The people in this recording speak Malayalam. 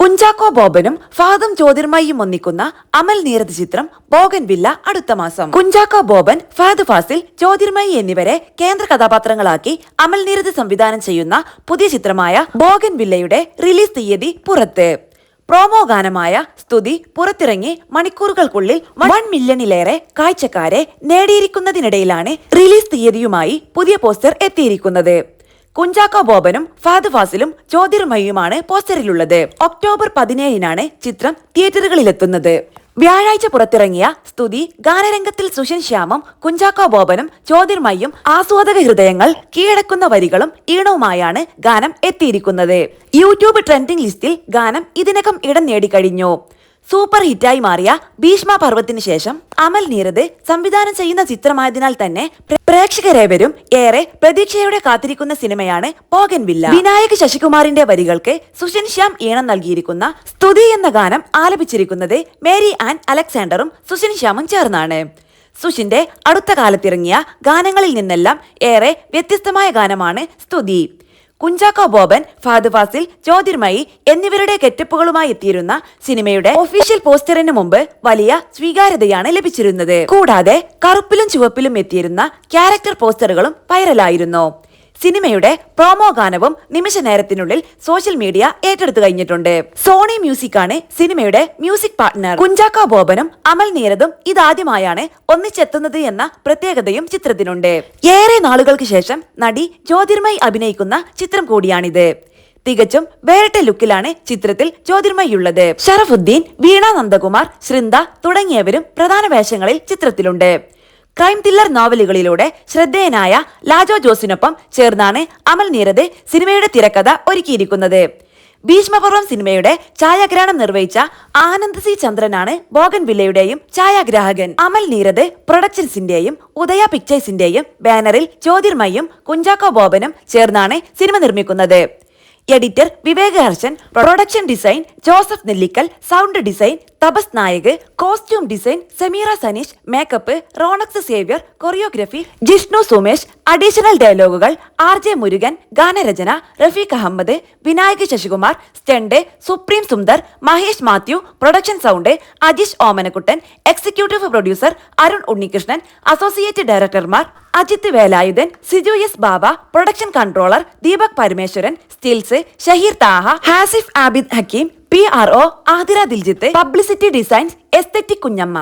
കുഞ്ചാക്കോ ബോബനും ഫഹദും ജ്യോതിർമയിയും ഒന്നിക്കുന്ന അമൽ നീരദ് ചിത്രം ബോഗൻവില്ല അടുത്ത മാസം. കുഞ്ചാക്കോ ബോബൻ, ഫഹദ് ഫാസിൽ, ജ്യോതിർമയി എന്നിവരെ കേന്ദ്ര കഥാപാത്രങ്ങളാക്കി അമൽ നീരദ് സംവിധാനം ചെയ്യുന്ന പുതിയ ചിത്രമായ ബോഗൻവില്ലയുടെ റിലീസ് തീയതി പുറത്ത്. പ്രോമോ ഗാനമായ സ്തുതി പുറത്തിറങ്ങി മണിക്കൂറുകൾക്കുള്ളിൽ 1 മില്യണിലേറെ കാഴ്ചക്കാരെ നേടിയിരിക്കുന്നതിനിടയിലാണ് റിലീസ് തീയതിയുമായി പുതിയ പോസ്റ്റർ എത്തിയിരിക്കുന്നത്. കുഞ്ചാക്കോ ബോബനും ഫഹദ് ഫാസിലും ജ്യോതിർമയിയുമാണ് പോസ്റ്ററിലുള്ളത്. ഒക്ടോബർ 17-നാണ് ചിത്രം തിയേറ്ററുകളിലെത്തുന്നത്. വ്യാഴാഴ്ച പുറത്തിറങ്ങിയ സ്തുതി ഗാനരംഗത്തിൽ സുഷിൻ ശ്യാമും കുഞ്ചാക്കോ ബോബനും ജ്യോതിർമയിയും ആസ്വാദക ഹൃദയങ്ങൾ കീഴടക്കുന്ന വരികളും ഈണവുമായാണ് ഗാനം എത്തിയിരിക്കുന്നത്. യൂട്യൂബ് ട്രെൻഡിംഗ് ലിസ്റ്റിൽ ഗാനം ഇതിനകം ഇടം നേടിക്കഴിഞ്ഞു. സൂപ്പർ ഹിറ്റായി മാറിയ ഭീഷ്മ പർവത്തിന് ശേഷം അമൽ നീരദ് സംവിധാനം ചെയ്യുന്ന ചിത്രമായതിനാൽ തന്നെ പ്രേക്ഷകരേവരും ഏറെ പ്രതീക്ഷയോടെ കാത്തിരിക്കുന്ന സിനിമയാണ് ബോഗൻവില്ല. വിനായക് ശശികുമാറിന്റെ വരികൾക്ക് സുഷിൻ ശ്യാം ഈണം നൽകിയിരിക്കുന്ന സ്തുതി എന്ന ഗാനം ആലപിച്ചിരിക്കുന്നത് മേരി ആൻ അലക്സാണ്ടറും സുഷിൻ ശ്യാമും ചേർന്നാണ്. സുഷിന്റെ അടുത്ത കാലത്തിറങ്ങിയ ഗാനങ്ങളിൽ നിന്നെല്ലാം ഏറെ വ്യത്യസ്തമായ ഗാനമാണ് സ്തുതി. കുഞ്ചാക്കോ ബോബൻ, ഫഹദ് ഫാസിൽ, ജ്യോതിർമയി എന്നിവരുടെ ഗെറ്റപ്പുകളുമായി എത്തിയിരുന്ന സിനിമയുടെ ഒഫീഷ്യൽ പോസ്റ്ററിന് മുമ്പ് വലിയ സ്വീകാര്യതയാണ് ലഭിച്ചിരുന്നത്. കൂടാതെ കറുപ്പിലും ചുവപ്പിലും എത്തിയിരുന്ന ക്യാരക്ടർ പോസ്റ്ററുകളും വൈറലായിരുന്നു. സിനിമയുടെ പ്രോമോ ഗാനവും നിമിഷ നേരത്തിനുള്ളിൽ സോഷ്യൽ മീഡിയ ഏറ്റെടുത്തു കഴിഞ്ഞിട്ടുണ്ട്. സോണി മ്യൂസിക് ആണ് സിനിമയുടെ മ്യൂസിക് പാർട്ട്ണർ. കുഞ്ചാക്കോ ബോബനും അമൽ നീരദും ഇതാദ്യമായാണ് ഒന്നിച്ചെത്തുന്നത് എന്ന പ്രത്യേകതയും ചിത്രത്തിനുണ്ട്. ഏറെ നാളുകൾക്ക് ശേഷം നടി ജ്യോതിർമയി അഭിനയിക്കുന്ന ചിത്രം കൂടിയാണിത്. തികച്ചും വേറിട്ട ലുക്കിലാണ് ചിത്രത്തിൽ ജ്യോതിർമയുള്ളത്. ഷറഫുദ്ദീൻ, വീണ നന്ദകുമാർ, ശൃന്ദ തുടങ്ങിയവരും പ്രധാന വേഷങ്ങളിൽ ചിത്രത്തിലുണ്ട്. ക്രൈം ത്രില്ലർ നോവലുകളിലൂടെ ശ്രദ്ധേയനായ ലാജോ ജോസിനൊപ്പം ചേർന്നാണ് അമൽ നീരദ് സിനിമയുടെ തിരക്കഥ ഒരുക്കിയിരിക്കുന്നത്. ഭീഷ്മപർവം സിനിമയുടെ ഛായാഗ്രഹണം നിർവഹിച്ച ആനന്ദ് സി ചന്ദ്രനാണ് ബോഗൻവില്ലയുടെയും ഛായാഗ്രാഹകൻ. അമൽ നീരദ് പ്രൊഡക്ഷൻസിന്റെയും ഉദയ പിക്ചേഴ്സിന്റെയും ബാനറിൽ ജ്യോതിർമയും കുഞ്ചാക്കോ ബോബനും ചേർന്നാണ് സിനിമ നിർമ്മിക്കുന്നത്. Editor Vivek Harshan, production design Joseph Nellikkal, sound design Tapas Nayak, costume design Sameera Saneesh, makeup Ronex Xavier, choreography Jishnu Sumesh, additional ഡയലോഗുകൾ RJ മുരുകൻ, ഗാനരചന Rafeeq Ahammed, Vinayak Sasikumar, stunt Supreme Sundar, Mahesh Mathew, production sound Ajish Omanakuttan, executive producer Arun Unnikrishnan, associate ഡയറക്ടർമാർ അജിത് വേലായുധൻ, സിജു എസ് ബാബ, production controller Deepak Parameswaran, stills Shaheer Thaha, Hasif Abid Hakkim, PRO Athira Diljith, publicity designs Esthetic കുഞ്ഞമ്മ.